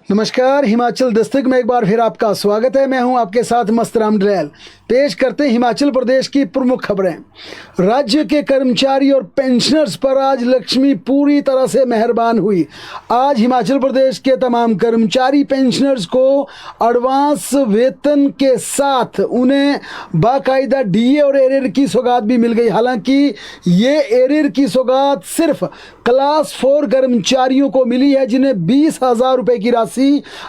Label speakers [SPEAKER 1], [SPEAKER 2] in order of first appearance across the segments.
[SPEAKER 1] नमस्कार, हिमाचल दस्तक में एक बार फिर आपका स्वागत है। मैं हूं आपके साथ मस्त राम डरेल। पेश करते हैं हिमाचल प्रदेश की प्रमुख खबरें। राज्य के कर्मचारी और पेंशनर्स पर आज लक्ष्मी पूरी तरह से मेहरबान हुई। आज हिमाचल प्रदेश के तमाम कर्मचारी पेंशनर्स को एडवांस वेतन के साथ उन्हें बाकायदा डीए और एरियर की सौगात भी मिल गई। हालांकि ये एरियर की सौगात सिर्फ क्लास 4 कर्मचारियों को मिली है, जिन्हें 20,000 रुपये की राशि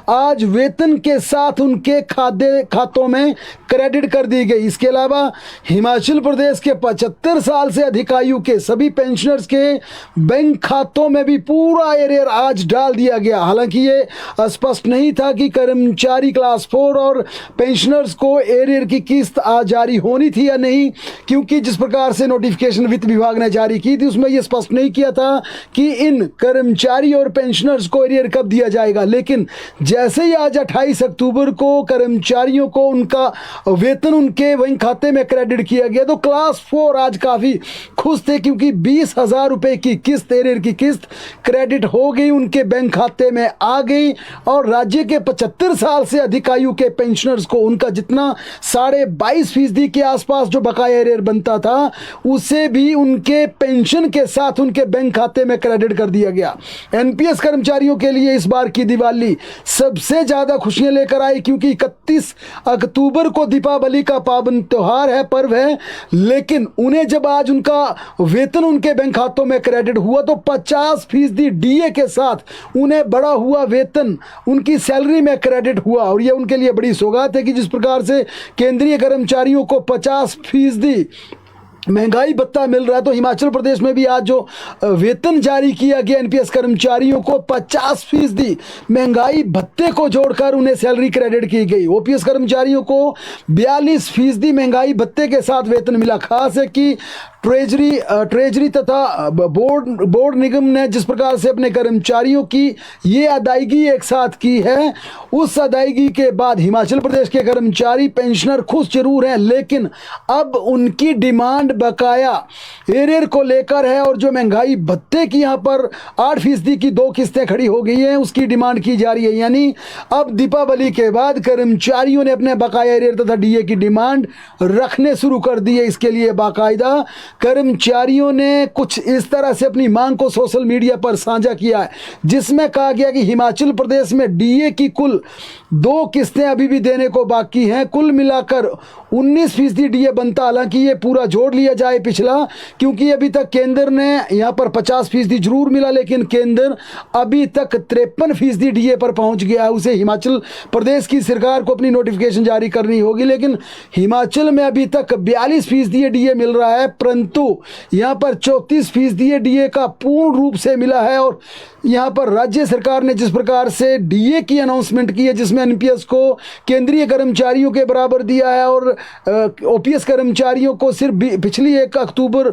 [SPEAKER 1] आज वेतन के साथ उनके खातों में क्रेडिट कर दी गई। इसके अलावा हिमाचल प्रदेश के 75 साल से अधिक आयु के सभी पेंशनर्स के बैंक खातों में भी पूरा एरियर आज डाल दिया गया। हालांकि ये स्पष्ट नहीं था कि कर्मचारी क्लास 4 और पेंशनर्स को एरियर की किस्त आज जारी होनी थी या नहीं, क्योंकि जिस प्रकार से नोटिफिकेशन वित्त विभाग ने जारी की थी उसमें यह स्पष्ट नहीं किया था कि इन कर्मचारी और पेंशनर्स को एरियर कब दिया जाएगा। लेकिन जैसे ही आज 28 अक्टूबर को कर्मचारियों को उनका वेतन उनके बैंक खाते में क्रेडिट किया गया तो क्लास 4 आज काफ़ी खुश थे, क्योंकि 20,000 रुपये की किस्त, एरियर की किस्त क्रेडिट हो गई, उनके बैंक खाते में आ गई। और राज्य के 75 साल से अधिक आयु के पेंशनर्स को उनका जितना 22.5% के आसपास जो बकाया एरियर बनता था उसे भी उनके पेंशन के साथ उनके बैंक खाते में क्रेडिट कर दिया गया। एनपीएस कर्मचारियों के लिए इस बार की दिवाली सबसे ज्यादा खुशियां लेकर आई, क्योंकि 31 अक्टूबर को दीपावली का पावन त्योहार है, पर्व है। लेकिन उन्हें जब आज उनका वेतन उनके बैंक खातों में क्रेडिट हुआ तो 50% डीए के साथ उन्हें बढ़ा हुआ वेतन उनकी सैलरी में क्रेडिट हुआ। और यह उनके लिए बड़ी सौगात है कि जिस प्रकार से केंद्रीय कर्मचारियों को 50% महंगाई भत्ता मिल रहा है, तो हिमाचल प्रदेश में भी आज जो वेतन जारी किया गया एनपीएस कर्मचारियों को 50% महंगाई भत्ते को जोड़कर उन्हें सैलरी क्रेडिट की गई। ओपीएस कर्मचारियों को 42% महंगाई भत्ते के साथ वेतन मिला। खास है कि ट्रेजरी तथा बोर्ड निगम ने जिस प्रकार से अपने कर्मचारियों की ये अदायगी एक साथ की है, उस अदायगी के बाद हिमाचल प्रदेश के कर्मचारी पेंशनर खुश जरूर हैं, लेकिन अब उनकी डिमांड बकाया एरियर को लेकर है। और जो महंगाई भत्ते की यहाँ पर 8% की 2 किस्तें खड़ी हो गई हैं, उसकी डिमांड की जा रही है। यानी अब दीपावली के बाद कर्मचारियों ने अपने बकाया एरियर तथा डीए की डिमांड रखने शुरू कर दी है। इसके लिए बाकायदा कर्मचारियों ने कुछ इस तरह से अपनी मांग को सोशल मीडिया पर साझा किया है, जिसमें कहा गया कि हिमाचल प्रदेश में डीए की कुल 2 किस्तें अभी भी देने को बाकी हैं। कुल मिलाकर 19% डीए बनता। हालांकि ये पूरा जोड़ लिया जाए पिछला, क्योंकि अभी तक केंद्र ने यहाँ पर 50% जरूर मिला, लेकिन केंद्र अभी तक 53% डीए पर पहुंच गया है। उसे हिमाचल प्रदेश की सरकार को अपनी नोटिफिकेशन जारी करनी होगी, लेकिन हिमाचल में अभी तक 42% डीए मिल रहा है, परंतु यहाँ पर 34% डीए का पूर्ण रूप से मिला है। और यहाँ पर राज्य सरकार ने जिस प्रकार से डीए की अनाउंसमेंट की है, जिसमें एनपीएस को केंद्रीय कर्मचारियों के बराबर दिया है और ओपीएस कर्मचारियों को सिर्फ पिछली 1 अक्टूबर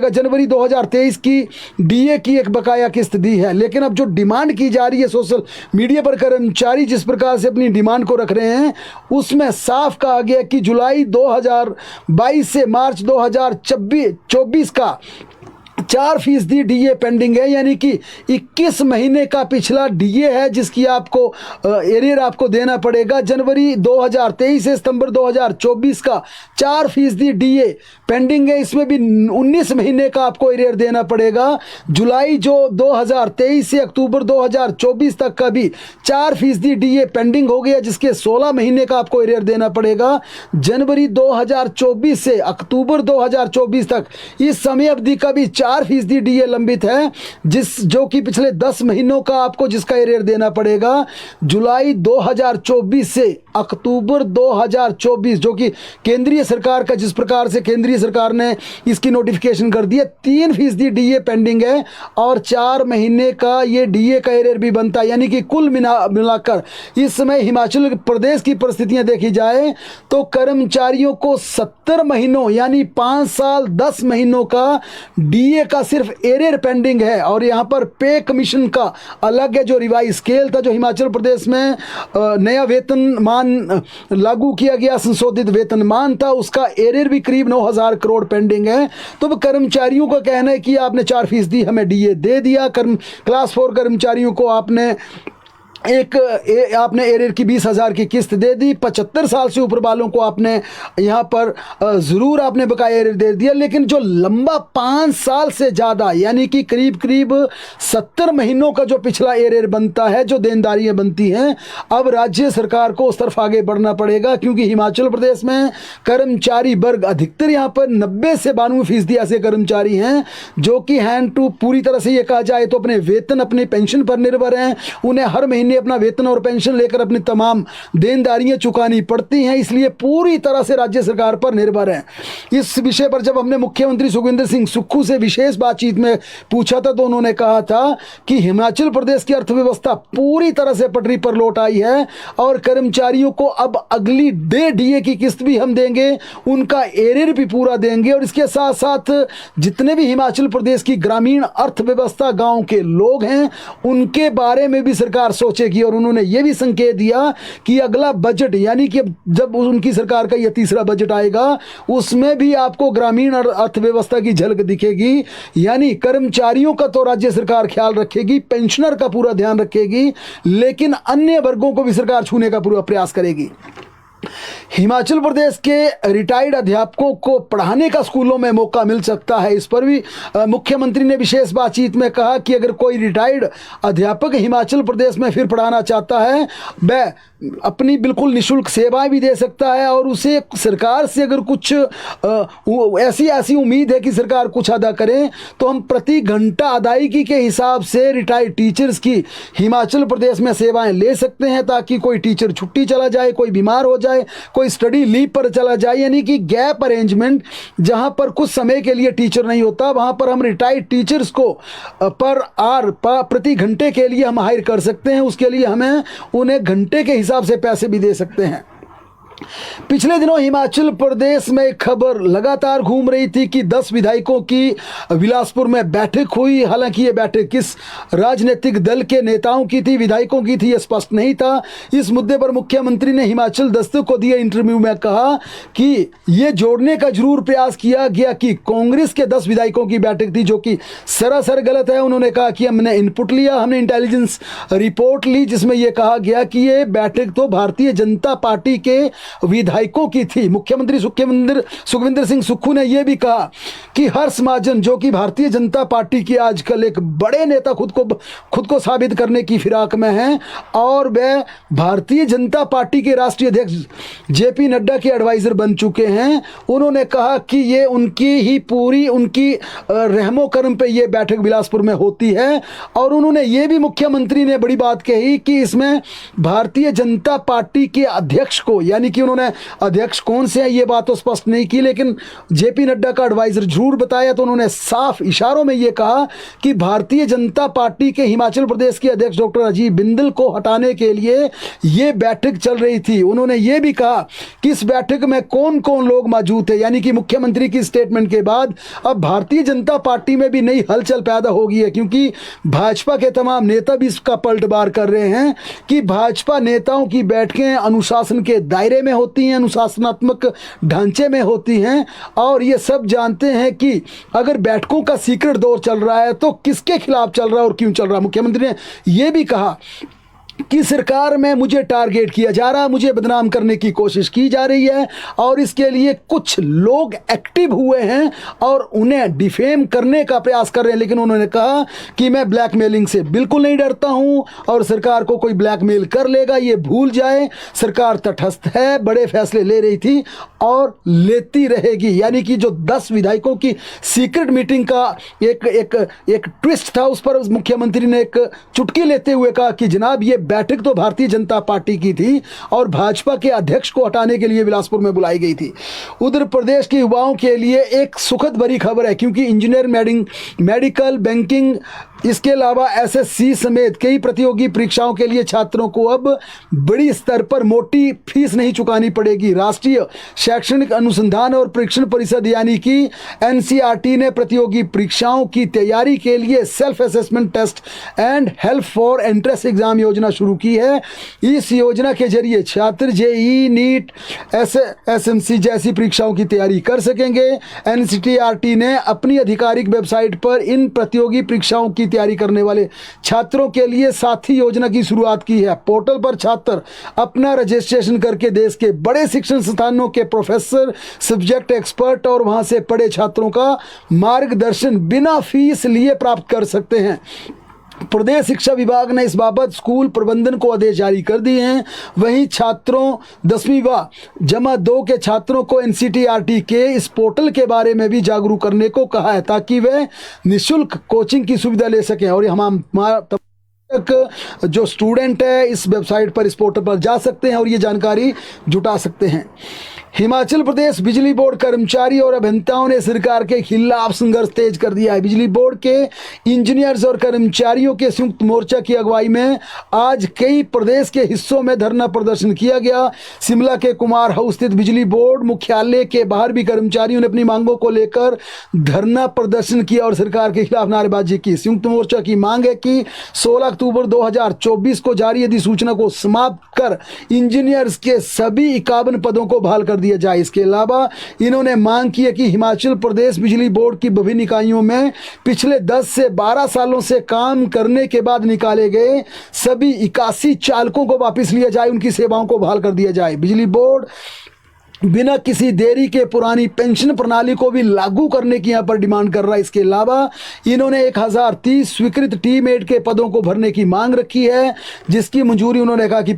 [SPEAKER 1] जनवरी 2023 की डीए की एक बकाया किस्त दी है। लेकिन अब जो डिमांड की जा रही है सोशल मीडिया पर, कर्मचारी जिस प्रकार से अपनी डिमांड को रख रहे हैं, उसमें साफ कहा गया कि जुलाई 2022 से मार्च 2024 का 4% डीए पेंडिंग है। यानी कि 21 महीने का पिछला डीए है जिसकी आपको एरियर आपको देना पड़ेगा। जनवरी 2023 से सितंबर 2024 का 4% डीए पेंडिंग है, इसमें भी 19 महीने का आपको एरियर देना पड़ेगा। जुलाई जो 2023 से अक्टूबर 2024 तक का भी 4% डीए पेंडिंग हो गया, जिसके 16 महीने का आपको एरियर देना पड़ेगा। जनवरी 2024 से अक्टूबर 2024 तक इस समय अवधि का भी 4% डीए लंबित है, जो कि पिछले 10 महीनों का आपको जिसका एरियर देना पड़ेगा। जुलाई 2024 से अक्टूबर 2024 जो कि केंद्रीय सरकार का, जिस प्रकार से केंद्रीय सरकार ने इसकी नोटिफिकेशन कर दी है, 3% डीए पेंडिंग है और 4 महीने का ये डीए का एरियर भी बनता है। यानी कि कुल मिलाकर इस समय हिमाचल प्रदेश की परिस्थितियां देखी जाए तो कर्मचारियों को 70 महीनों यानी 5 साल 10 महीनों का डीए का सिर्फ एरियर पेंडिंग है। और यहाँ पर पे कमीशन का अलग है, जो रिवाइज स्केल था, जो हिमाचल प्रदेश में नया वेतनमान लागू किया गया, संशोधित वेतनमान था, उसका एरियर भी करीब 9,000 करोड़ पेंडिंग है। तो कर्मचारियों का कहना है कि आपने 4% हमें डीए दे दिया, क्लास 4 कर्मचारियों को आपने आपने एरियर की 20,000 की किस्त दे दी, 75 साल से ऊपर वालों को आपने यहाँ पर ज़रूर आपने बकाया एरियर दे दिया, लेकिन जो लंबा 5 साल से ज़्यादा यानी कि करीब करीब 70 महीनों का जो पिछला एरियर बनता है, जो देनदारियाँ बनती हैं, अब राज्य सरकार को उस तरफ आगे बढ़ना पड़ेगा, क्योंकि हिमाचल प्रदेश में कर्मचारी वर्ग अधिकतर यहाँ पर 90 से 92% ऐसे कर्मचारी हैं जो कि हैंड टू पूरी तरह से ये कहा जाए तो अपने वेतन अपनी पेंशन पर निर्भर हैं। उन्हें हर महीने अपना वेतन और पेंशन लेकर अपनी तमाम देनदारियां चुकानी पड़ती हैं, इसलिए पूरी तरह से राज्य सरकार पर निर्भर है। इस विषय पर जब हमने मुख्यमंत्री सुखविंदर सिंह सुक्खू से विशेष बातचीत में पूछा था तो उन्होंने कहा था कि हिमाचल प्रदेश की अर्थव्यवस्था पूरी तरह से पटरी पर लौट आई है और कर्मचारियों को अब अगली डीए की किस्त भी हम देंगे, उनका एरियर भी पूरा देंगे, और इसके साथ साथ जितने भी हिमाचल प्रदेश की ग्रामीण अर्थव्यवस्था गांव के लोग हैं उनके बारे में भी सरकार सोचेगी। और उन्होंने यह भी संकेत दिया कि अगला बजट यानी कि जब उनकी सरकार का यह तीसरा बजट आएगा उसमें भी आपको ग्रामीण अर्थव्यवस्था की झलक दिखेगी। यानी कर्मचारियों का तो राज्य सरकार ख्याल रखेगी, पेंशनर का पूरा ध्यान रखेगी, लेकिन अन्य वर्गों को भी सरकार छूने का पूरा प्रयास करेगी। हिमाचल प्रदेश के रिटायर्ड अध्यापकों को पढ़ाने का स्कूलों में मौका मिल सकता है। इस पर भी मुख्यमंत्री ने विशेष बातचीत में कहा कि अगर कोई रिटायर्ड अध्यापक हिमाचल प्रदेश में फिर पढ़ाना चाहता है वह अपनी बिल्कुल निःशुल्क सेवाएं भी दे सकता है, और उसे सरकार से अगर कुछ ऐसी उम्मीद है कि सरकार कुछ अदा करे तो हम प्रति घंटा अदायगी के हिसाब से रिटायर्ड टीचर्स की हिमाचल प्रदेश में सेवाएं ले सकते हैं, ताकि कोई टीचर छुट्टी चला जाए, कोई बीमार हो जाए, कोई स्टडी लीव पर चला जाए, यानी कि गैप अरेंजमेंट, जहां पर कुछ समय के लिए टीचर नहीं होता वहां पर हम रिटायर्ड टीचर्स को प्रति घंटे के लिए हम हायर कर सकते हैं। उसके लिए हमें उन्हें घंटे के हिसाब से पैसे भी दे सकते हैं। पिछले दिनों हिमाचल प्रदेश में एक खबर लगातार घूम रही थी कि 10 विधायकों की बिलासपुर में बैठक हुई। हालांकि ये बैठक किस राजनीतिक दल के नेताओं की थी, विधायकों की थी, ये स्पष्ट नहीं था। इस मुद्दे पर मुख्यमंत्री ने हिमाचल दस्तक को दिए इंटरव्यू में कहा कि ये जोड़ने का जरूर प्रयास किया गया कि कांग्रेस के 10 विधायकों की बैठक थी, जो कि सरासर गलत है। उन्होंने कहा कि हमने इनपुट लिया, हमने इंटेलिजेंस रिपोर्ट ली, जिसमें यह कहा गया कि ये बैठक तो भारतीय जनता पार्टी के विधायकों की थी। मुख्यमंत्री सुखविंदर सिंह सुक्खू ने यह भी कहा कि हर्ष महाजन, जो कि भारतीय जनता पार्टी की आजकल एक बड़े नेता खुद को साबित करने की फिराक में हैं, और वह भारतीय जनता पार्टी के राष्ट्रीय अध्यक्ष जेपी नड्डा के एडवाइजर बन चुके हैं। उन्होंने कहा कि ये उनकी रहमो करम पे ये बैठक बिलासपुर में होती है, और उन्होंने ये भी मुख्यमंत्री ने बड़ी बात कही कि इसमें भारतीय जनता पार्टी के अध्यक्ष को, यानी कि उन्होंने अध्यक्ष कौन से है ये बात तो स्पष्ट नहीं की, लेकिन जेपी नड्डा का एडवाइजर जरूर बताया। तो उन्होंने साफ इशारों में ये कहा कि भारतीय जनता पार्टी के हिमाचल प्रदेश के अध्यक्ष डॉक्टर अजीत बिंदल को हटाने के लिए ये बैठक चल रही थी। उन्होंने ये भी कहा कि इस बैठक में कौन कौन लोग मौजूद थे, यानी कि मुख्यमंत्री की स्टेटमेंट के बाद अब भारतीय जनता पार्टी में भी नई हलचल पैदा हो गई है, क्योंकि भाजपा के तमाम नेता भी इसका पलटवार कर रहे हैं कि भाजपा नेताओं की बैठकें अनुशासन के दायरे में होती हैं, अनुशासनात्मक ढांचे में होती हैं, और ये सब जानते हैं कि अगर बैठकों का सीक्रेट दौर चल रहा है तो किसके खिलाफ चल रहा है और क्यों चल रहा है। मुख्यमंत्री ने यह भी कहा कि सरकार में मुझे टारगेट किया जा रहा है, मुझे बदनाम करने की कोशिश की जा रही है, और इसके लिए कुछ लोग एक्टिव हुए हैं और उन्हें डिफेम करने का प्रयास कर रहे हैं। लेकिन उन्होंने कहा कि मैं ब्लैकमेलिंग से बिल्कुल नहीं डरता हूं, और सरकार को कोई ब्लैकमेल कर लेगा ये भूल जाए। सरकार तटस्थ है, बड़े फैसले ले रही थी और लेती रहेगी। यानी कि जो 10 विधायकों की सीक्रेट मीटिंग का एक ट्विस्ट था, उस पर मुख्यमंत्री ने एक चुटकी लेते हुए कहा कि जनाब ये बैठक तो भारतीय जनता पार्टी की थी और भाजपा के अध्यक्ष को हटाने के लिए बिलासपुर में बुलाई गई थी। उधर प्रदेश के युवाओं के लिए एक सुखद भरी खबर है, क्योंकि इंजीनियर, मेडिकल, बैंकिंग, इसके अलावा एसएससी समेत कई प्रतियोगी परीक्षाओं के लिए छात्रों को अब बड़ी स्तर पर मोटी फीस नहीं चुकानी पड़ेगी। राष्ट्रीय शैक्षणिक अनुसंधान और परीक्षण परिषद यानी कि एनसीईआरटी ने प्रतियोगी परीक्षाओं की तैयारी के लिए self assessment test and help for entrance exam योजना शुरू की है। इस योजना के जरिए छात्र जेईई, नीट, एसएमसी जैसी परीक्षाओं की तैयारी कर सकेंगे। एनसीटीआरटी ने अपनी आधिकारिक वेबसाइट पर इन प्रतियोगी परीक्षाओं की तैयारी करने वाले छात्रों के लिए साथी योजना की शुरुआत की है। पोर्टल पर छात्र अपना रजिस्ट्रेशन करके देश के बड़े शिक्षण संस्थानों के प्रोफेसर, सब्जेक्ट एक्सपर्ट और वहां से पढ़े छात्रों का मार्गदर्शन बिना फीस लिए प्राप्त कर सकते हैं। प्रदेश शिक्षा विभाग ने इस बाबत स्कूल प्रबंधन को आदेश जारी कर दिए हैं। वहीं छात्रों 10वीं व जमा 2 के छात्रों को एनसीटीआरटी के इस पोर्टल के बारे में भी जागरूक करने को कहा है ताकि वे निःशुल्क कोचिंग की सुविधा ले सकें। और हमारा जो स्टूडेंट है इस वेबसाइट पर, इस पोर्टल पर जा सकते हैं और ये जानकारी जुटा सकते हैं। हिमाचल प्रदेश बिजली बोर्ड कर्मचारी और अभियंताओं ने सरकार के खिलाफ संघर्ष तेज कर दिया है। बिजली बोर्ड के इंजीनियर्स और कर्मचारियों के संयुक्त मोर्चा की अगुवाई में आज कई प्रदेश के हिस्सों में धरना प्रदर्शन किया गया। शिमला के कुमार हाउस स्थित बिजली बोर्ड मुख्यालय के बाहर भी कर्मचारियों ने अपनी मांगों को लेकर धरना प्रदर्शन किया और सरकार के खिलाफ नारेबाजी की। संयुक्त मोर्चा की मांग है कि 16 अक्टूबर 2024 को जारी अधिसूचना को समाप्त कर इंजीनियर्स के सभी 51 पदों को बहाल कर दिया जाए। इसके अलावा इन्होंने मांग की है कि हिमाचल प्रदेश बिजली बोर्ड की विभिन्न इकाइयों में पिछले 10 से 12 सालों से काम करने के बाद निकाले गए सभी 81 चालकों को वापस लिया जाए, उनकी सेवाओं को बहाल कर दिया जाए। बिजली बोर्ड बिना किसी देरी के पुरानी पेंशन प्रणाली को भी लागू करने की यहाँ पर डिमांड कर रहा है। इसके अलावा इन्होंने 1030 स्वीकृत टीम एड के पदों को भरने की मांग रखी है, जिसकी मंजूरी उन्होंने कहा कि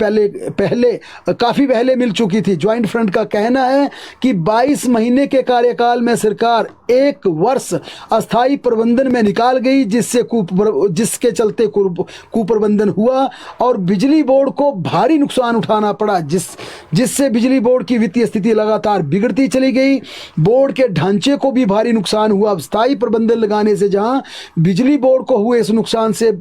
[SPEAKER 1] काफ़ी पहले मिल चुकी थी। ज्वाइंट फ्रंट का कहना है कि 22 महीने के कार्यकाल में सरकार 1 वर्ष अस्थायी प्रबंधन में निकाल गई, जिसके चलते कुप्रबंधन हुआ और बिजली बोर्ड को भारी नुकसान उठाना पड़ा, जिससे बिजली बोर्ड की वित्तीय स्थिति लगातार बिगड़ती चली गई। बोर्ड के ढांचे को भी भारी नुकसान हुआ। स्थायी प्रबंधन लगाने से जहां बिजली बोर्ड को हुए इस नुकसान से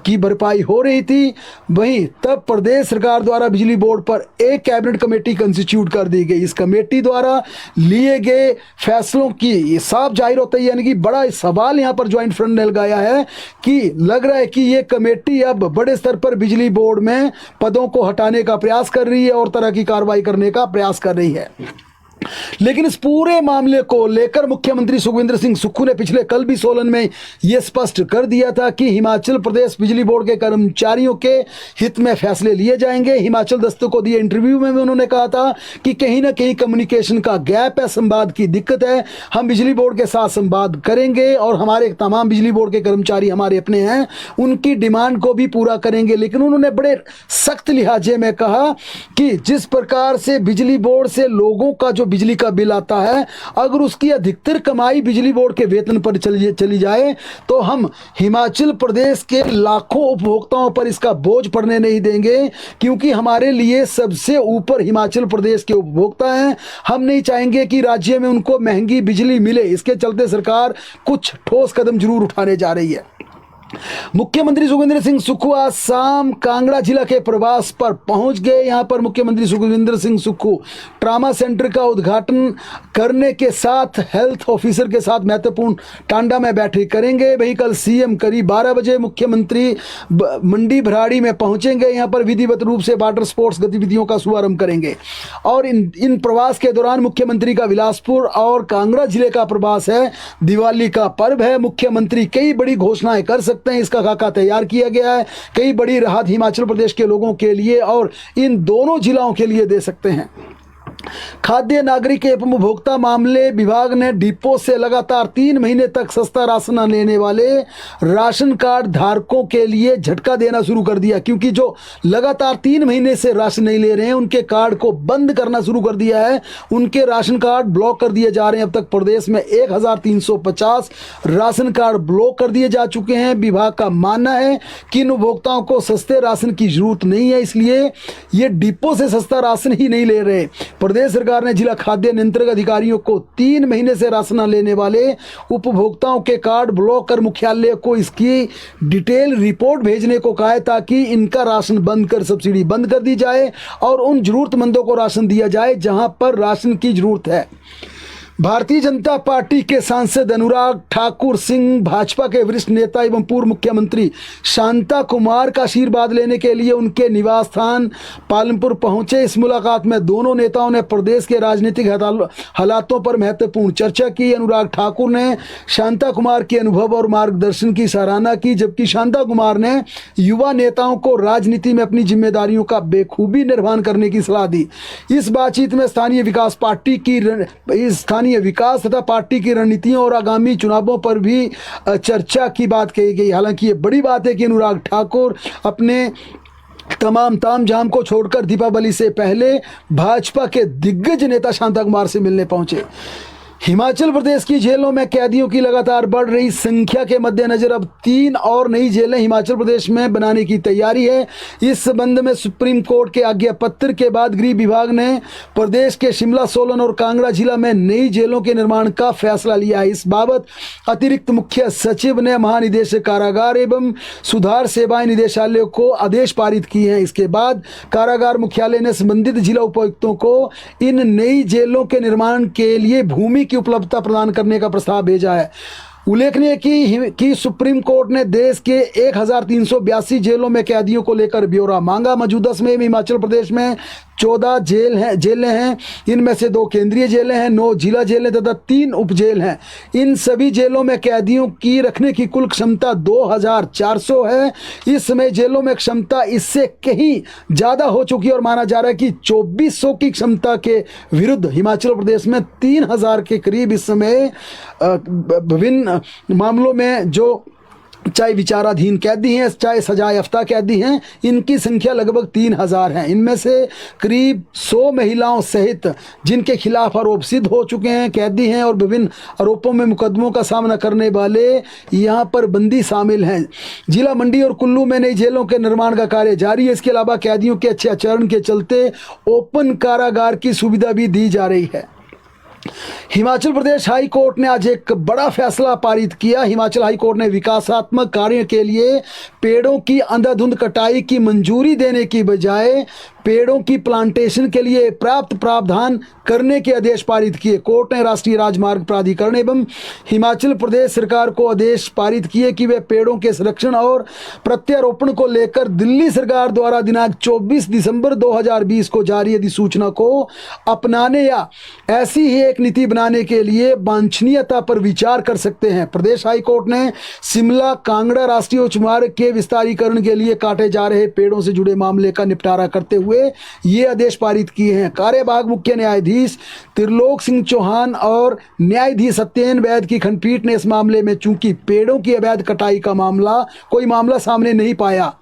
[SPEAKER 1] की भरपाई हो रही थी, वहीं तब प्रदेश सरकार द्वारा बिजली बोर्ड पर एक कैबिनेट कमेटी कंस्टिट्यूट कर दी गई। इस कमेटी द्वारा लिए गए फैसलों की साफ जाहिर होता है, यानी कि बड़ा सवाल यहां पर ज्वाइंट फ्रंट ने लगाया है कि लग रहा है कि यह कमेटी अब बड़े स्तर पर बिजली बोर्ड में पदों को हटाने का प्रयास कर रही है और तरह की कार्रवाई करने का प्रयास कर रही है। लेकिन इस पूरे मामले को लेकर मुख्यमंत्री सुखविंदर सिंह सुक्खू ने पिछले कल भी सोलन में यह स्पष्ट कर दिया था कि हिमाचल प्रदेश बिजली बोर्ड के कर्मचारियों के हित में फैसले लिए जाएंगे। हिमाचल दस्तक को दिए इंटरव्यू में भी उन्होंने कहा था कि कहीं ना कहीं कम्युनिकेशन का गैप है, संवाद की दिक्कत है। हम बिजली बोर्ड के साथ संवाद करेंगे और हमारे तमाम बिजली बोर्ड के कर्मचारी हमारे अपने हैं, उनकी डिमांड को भी पूरा करेंगे। लेकिन उन्होंने बड़े सख्त लिहाजे में कहा कि जिस प्रकार से बिजली बोर्ड से लोगों का जो बिजली का बिल आता है, अगर उसकी अधिकतर कमाई बिजली बोर्ड के वेतन पर चली जाए तो हम हिमाचल प्रदेश के लाखों उपभोक्ताओं पर इसका बोझ पड़ने नहीं देंगे, क्योंकि हमारे लिए सबसे ऊपर हिमाचल प्रदेश के उपभोक्ता हैं। हम नहीं चाहेंगे कि राज्य में उनको महंगी बिजली मिले। इसके चलते सरकार कुछ ठोस कदम जरूर उठाने जा रही है। मुख्यमंत्री सुखविंदर सिंह सुक्खू आज शाम कांगड़ा जिला के प्रवास पर पहुंच गए। यहां पर मुख्यमंत्री सुखविंदर सिंह सुक्खू ट्रामा सेंटर का उद्घाटन करने के साथ हेल्थ ऑफिसर के साथ महत्वपूर्ण टांडा में बैठक करेंगे। वहीं कल सीएम करीब 12 बजे मुख्यमंत्री मंडी भराड़ी में पहुंचेंगे। यहां पर विधिवत रूप से वाटर स्पोर्ट्स गतिविधियों का शुभारंभ करेंगे और इन प्रवास के दौरान मुख्यमंत्री का बिलासपुर और कांगड़ा जिले का प्रवास है। दिवाली का पर्व है, मुख्यमंत्री कई बड़ी घोषणाएं कर सकते हैं, इसका खाका तैयार किया गया है। कई बड़ी राहत हिमाचल प्रदेश के लोगों के लिए और इन दोनों जिलों के लिए दे सकते हैं। खाद्य नागरिक एवं उपभोक्ता मामले विभाग ने डिपो से लगातार 3 महीने तक सस्ता राशन न लेने वाले राशन कार्ड धारकों के लिए झटका देना शुरू कर दिया, क्योंकि जो लगातार 3 महीने से राशन नहीं ले रहे हैं उनके कार्ड को बंद करना शुरू कर दिया है। उनके राशन कार्ड ब्लॉक कर दिए जा रहे हैं। अब तक प्रदेश में 1350 राशन कार्ड ब्लॉक कर दिए जा चुके हैं। विभाग का मानना है कि इन उपभोक्ताओं को सस्ते राशन की जरूरत नहीं है, इसलिए ये डिपो से सस्ता राशन ही नहीं ले रहे। प्रदेश सरकार ने जिला खाद्य नियंत्रक अधिकारियों को 3 महीने से राशन न लेने वाले उपभोक्ताओं के कार्ड ब्लॉक कर मुख्यालय को इसकी डिटेल रिपोर्ट भेजने को कहा है, ताकि इनका राशन बंद कर सब्सिडी बंद कर दी जाए और उन जरूरतमंदों को राशन दिया जाए जहां पर राशन की जरूरत है। भारतीय जनता पार्टी के सांसद अनुराग ठाकुर सिंह भाजपा के वरिष्ठ नेता एवं पूर्व मुख्यमंत्री शांता कुमार का आशीर्वाद लेने के लिए उनके निवास स्थान पालमपुर पहुंचे। इस मुलाकात में दोनों नेताओं ने प्रदेश के राजनीतिक हालातों पर महत्वपूर्ण चर्चा की। अनुराग ठाकुर ने शांता कुमार के अनुभव और मार्गदर्शन की सराहना की, जबकि शांता कुमार ने युवा नेताओं को राजनीति में अपनी जिम्मेदारियों का बेखूबी निर्वहन करने की सलाह दी। इस बातचीत में स्थानीय विकास तथा पार्टी की रणनीतियों और आगामी चुनावों पर भी चर्चा की बात कही गई। हालांकि ये बड़ी बात है कि अनुराग ठाकुर अपने तमाम तामझाम को छोड़कर दीपावली से पहले भाजपा के दिग्गज नेता शांता कुमार से मिलने पहुंचे। हिमाचल प्रदेश की जेलों में कैदियों की लगातार बढ़ रही संख्या के मद्देनजर अब 3 और नई जेलें हिमाचल प्रदेश में बनाने की तैयारी है। इस संबंध में सुप्रीम कोर्ट के आज्ञा पत्र के बाद गृह विभाग ने प्रदेश के शिमला, सोलन और कांगड़ा जिला में नई जेलों के निर्माण का फैसला लिया है। इस बाबत अतिरिक्त मुख्य सचिव ने महानिदेशक कारागार एवं सुधार सेवाएं निदेशालय को आदेश पारित किए हैं। इसके बाद कारागार मुख्यालय ने संबंधित जिला उपायुक्तों को इन नई जेलों के निर्माण के लिए भूमि की उपलब्धता प्रदान करने का प्रस्ताव भेजा है। उल्लेखनीय कि सुप्रीम कोर्ट ने देश के 1382 जेलों में कैदियों को लेकर ब्यौरा मांगा। मौजूदा समय में हिमाचल प्रदेश में 14 जेलें हैं। इनमें से 2 केंद्रीय जेलें हैं, 9 जिला जेलें तथा 3 उप जेल हैं। इन सभी जेलों में कैदियों की रखने की कुल क्षमता 2400 है। इस समय जेलों में क्षमता इससे कहीं ज़्यादा हो चुकी है और माना जा रहा है कि 2400 की क्षमता के विरुद्ध हिमाचल प्रदेश में 3000 के करीब इस समय विभिन्न मामलों में जो चाहे विचाराधीन कैदी हैं, चाहे सजा याफ्ता कैदी हैं, इनकी संख्या लगभग 3000 है। इनमें से करीब 100 महिलाओं सहित जिनके खिलाफ आरोप सिद्ध हो चुके हैं कैदी हैं और विभिन्न आरोपों में मुकदमों का सामना करने वाले यहाँ पर बंदी शामिल हैं। जिला मंडी और कुल्लू में नई जेलों के निर्माण का कार्य जारी है। इसके अलावा कैदियों के अच्छे आचरण के चलते ओपन कारागार की सुविधा भी दी जा रही है। हिमाचल प्रदेश हाई कोर्ट ने आज एक बड़ा फैसला पारित किया। हिमाचल हाई कोर्ट ने विकासात्मक कार्यों के लिए पेड़ों की अंधाधुंध कटाई की मंजूरी देने की बजाय पेड़ों की प्लांटेशन के लिए प्राप्त प्रावधान करने के आदेश पारित किए। कोर्ट ने राष्ट्रीय राजमार्ग प्राधिकरण एवं हिमाचल प्रदेश सरकार को आदेश पारित किए कि वे पेड़ों के संरक्षण और प्रत्यारोपण को लेकर दिल्ली सरकार द्वारा दिनांक 24 दिसंबर 2020 को जारी अधिसूचना को अपनाने या ऐसी ही एक नीति बनाने के लिए वांछनीयता पर विचार कर सकते हैं। प्रदेश हाई कोर्ट ने शिमला कांगड़ा राष्ट्रीय उच्च मार्ग के विस्तारीकरण के लिए काटे जा रहे पेड़ों से जुड़े मामले का निपटारा करते हुए ये आदेश पारित किए हैं। कार्यवाहक मुख्य न्यायाधीश त्रिलोक सिंह चौहान और न्यायाधीश सत्येन वैद की खंडपीठ ने इस मामले में चूंकि पेड़ों की अवैध कटाई का कोई मामला सामने नहीं पाया,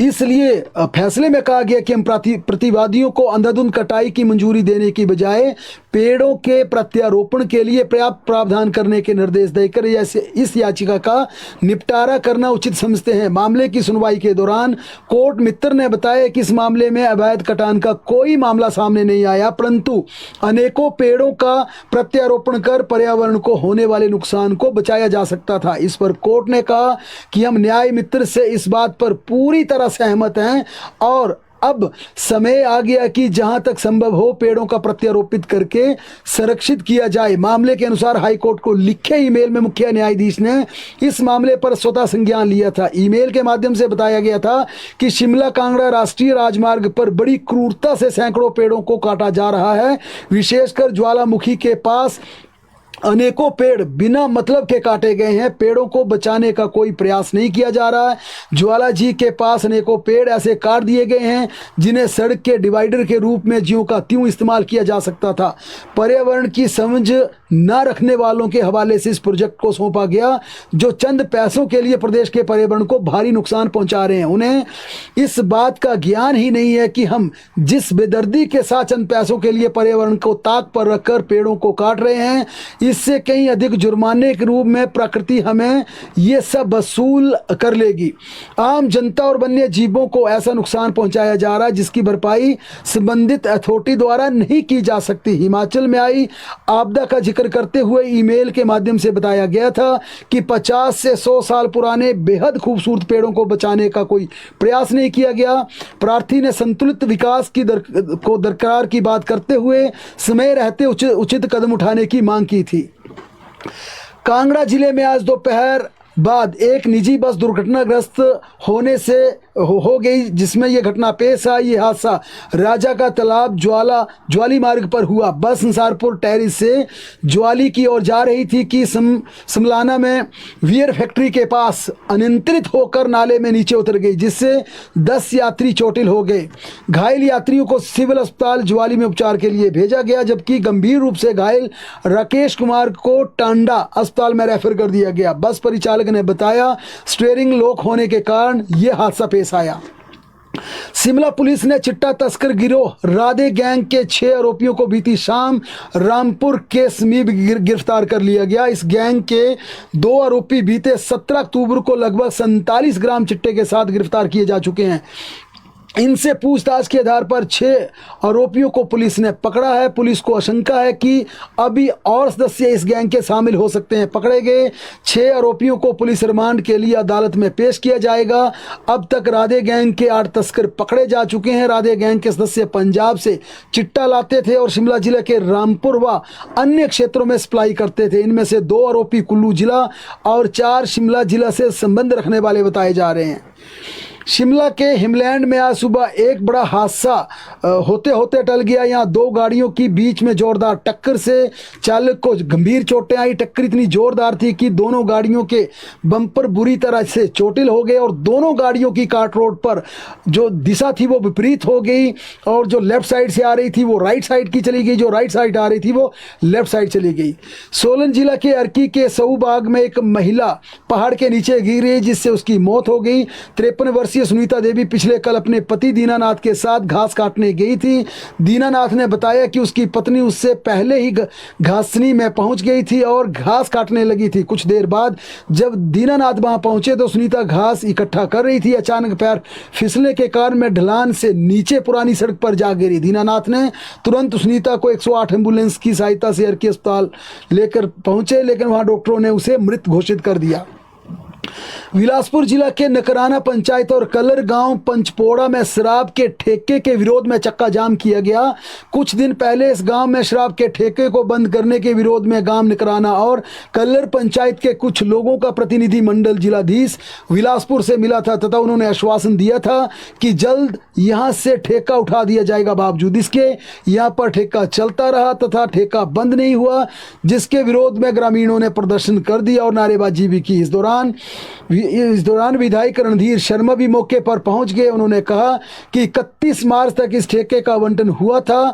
[SPEAKER 1] इसलिए फैसले में कहा गया कि हम प्रतिवादियों को अंधाधुंध कटाई की मंजूरी देने की बजाय पेड़ों के प्रत्यारोपण के लिए पर्याप्त प्रावधान करने के निर्देश देकर इस याचिका का निपटारा करना उचित समझते हैं। मामले की सुनवाई के दौरान कोर्ट मित्र ने बताया कि इस मामले में अवैध कटान का कोई मामला सामने नहीं आया, परंतु अनेकों पेड़ों का प्रत्यारोपण कर पर्यावरण को होने वाले नुकसान को बचाया जा सकता था। इस पर कोर्ट ने कहा कि हम न्याय मित्र से इस बात पर पूरी तरह सहमत हैं और अब समय आ गया कि जहां तक संभव हो पेड़ों का प्रत्यारोपित करके संरक्षित किया जाए। मामले के अनुसार हाईकोर्ट को लिखे ईमेल में मुख्य न्यायाधीश ने इस मामले पर स्वतः संज्ञान लिया था। ईमेल के माध्यम से बताया गया था कि शिमला कांगड़ा राष्ट्रीय राजमार्ग पर बड़ी क्रूरता से सैकड़ों पेड़ों को काटा जा रहा है। विशेषकर ज्वालामुखी के पास अनेकों पेड़ बिना मतलब के काटे गए हैं। पेड़ों को बचाने का कोई प्रयास नहीं किया जा रहा है। ज्वाला जी के पास अनेकों पेड़ ऐसे काट दिए गए हैं जिन्हें सड़क के डिवाइडर के रूप में ज्यों का त्यों इस्तेमाल किया जा सकता था। पर्यावरण की समझ न रखने वालों के हवाले से इस प्रोजेक्ट को सौंपा गया जो चंद पैसों के लिए प्रदेश के पर्यावरण को भारी नुकसान पहुंचा रहे हैं। उन्हें इस बात का ज्ञान ही नहीं है कि हम जिस बेदर्दी के साथ चंद पैसों के लिए पर्यावरण को ताक पर रखकर पेड़ों को काट रहे हैं, इससे कहीं अधिक जुर्माने के रूप में प्रकृति हमें ये सब वसूल कर लेगी। आम जनता और वन्य जीवों को ऐसा नुकसान पहुंचाया जा रहा है जिसकी भरपाई संबंधित अथॉरिटी द्वारा नहीं की जा सकती। हिमाचल में आई आपदा का जिक्र जिक्र करते हुए ईमेल के माध्यम से बताया गया था कि 50 से 100 साल पुराने बेहद खूबसूरत पेड़ों को बचाने का कोई प्रयास नहीं किया गया। प्रार्थी ने संतुलित विकास की को दरकार की बात करते हुए समय रहते उचित कदम उठाने की मांग की थी। कांगड़ा जिले में आज दोपहर बाद एक निजी बस दुर्घटनाग्रस्त होने से हो गई, जिसमें यह घटना पेश आई। ये हादसा राजा का तालाब ज्वाली मार्ग पर हुआ। बस संसारपुर टहरी से ज्वाली की ओर जा रही थी कि समलाना में वियर फैक्ट्री के पास अनियंत्रित होकर नाले में नीचे उतर गई, जिससे 10 यात्री चोटिल हो गए। घायल यात्रियों को सिविल अस्पताल ज्वाली में उपचार के लिए भेजा गया, जबकि गंभीर रूप से घायल राकेश कुमार को टांडा अस्पताल में रेफर कर दिया गया। बस परिचालक ने बताया स्टीयरिंग लॉक होने के कारण यह हादसा पेश आया। शिमला पुलिस ने चिट्टा तस्कर गिरोह राधे गैंग के 6 आरोपियों को बीती शाम रामपुर के समीप गिरफ्तार कर लिया गया। इस गैंग के 2 आरोपी बीते 17 अक्टूबर को लगभग 47 ग्राम चिट्टे के साथ गिरफ्तार किए जा चुके हैं। इनसे पूछताछ के आधार पर 6 आरोपियों को पुलिस ने पकड़ा है। पुलिस को आशंका है कि अभी और सदस्य इस गैंग के शामिल हो सकते हैं। पकड़े गए 6 आरोपियों को पुलिस रिमांड के लिए अदालत में पेश किया जाएगा। अब तक राधे गैंग के 8 तस्कर पकड़े जा चुके हैं। राधे गैंग के सदस्य पंजाब से चिट्टा लाते थे और शिमला जिले के रामपुर व अन्य क्षेत्रों में सप्लाई करते थे। इनमें से 2 आरोपी कुल्लू जिला और 4 शिमला जिला से संबंध रखने वाले बताए जा रहे हैं। शिमला के हिमलैंड में आज सुबह एक बड़ा हादसा होते होते टल गया। यहाँ 2 गाड़ियों की बीच में जोरदार टक्कर से चालक को गंभीर चोटें आई। टक्कर इतनी जोरदार थी कि दोनों गाड़ियों के बम्पर बुरी तरह से चोटिल हो गए और दोनों गाड़ियों की काट रोड पर जो दिशा थी वो विपरीत हो गई और जो लेफ्ट साइड से आ रही थी वो राइट साइड की चली गई, जो राइट साइड आ रही थी वो लेफ्ट साइड चली गई। सोलन जिला के अर्की के सऊबाग में एक महिला पहाड़ के नीचे गिरी, जिससे उसकी मौत हो गई। 53 वर्षीय सुनीता देवी पिछले कल अपने पति दीनानाथ के साथ घास काटने गई थी। दीनानाथ ने बताया कि उसकी पत्नी उससे पहले ही घासनी में पहुंच गई थी और घास काटने लगी थी। कुछ देर बाद जब दीनानाथ वहां पहुंचे तो सुनीता घास इकट्ठा कर रही थी। अचानक पैर फिसलने के कारण में ढलान से नीचे पुरानी सड़क पर जा गिरी। दीनानाथ ने तुरंत सुनीता को 108 एम्बुलेंस की सहायता से अर्की अस्पताल लेकर पहुंचे, लेकिन वहां डॉक्टरों ने उसे मृत घोषित कर दिया। बिलासपुर जिला के नकराना पंचायत और कलर गांव पंचपोड़ा में शराब के ठेके के विरोध में चक्का जाम किया गया। कुछ दिन पहले इस गांव में शराब के ठेके को बंद करने के विरोध में गांव नकराना और कलर पंचायत के कुछ लोगों का प्रतिनिधि मंडल जिलाधीश बिलासपुर से मिला था तथा उन्होंने आश्वासन दिया था कि जल्द यहां से ठेका उठा दिया जाएगा। बावजूद इसके यहां पर ठेका चलता रहा तथा ठेका बंद नहीं हुआ, जिसके विरोध में ग्रामीणों ने प्रदर्शन कर दिया और नारेबाजी भी की। इस दौरान विधायक रणधीर शर्मा भी मौके पर पहुंच गए। उन्होंने कहा कि 31 मार्च तक इस ठेके का आवंटन हुआ था।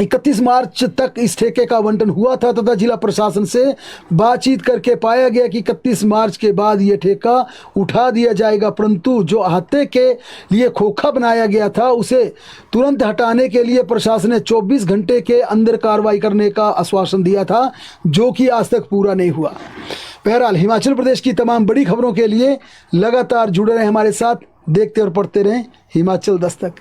[SPEAKER 1] 31 मार्च तक इस ठेके का आवंटन हुआ था तथा जिला प्रशासन से बातचीत करके पाया गया कि 31 मार्च के बाद ये ठेका उठा दिया जाएगा, परंतु जो अहाते के लिए खोखा बनाया गया था उसे तुरंत हटाने के लिए प्रशासन ने 24 घंटे के अंदर कार्रवाई करने का आश्वासन दिया था, जो कि आज तक पूरा नहीं हुआ। बहरहाल हिमाचल प्रदेश की तमाम बड़ी खबरों के लिए लगातार जुड़े रहें हमारे साथ, देखते और पढ़ते रहें हिमाचल दस्तक।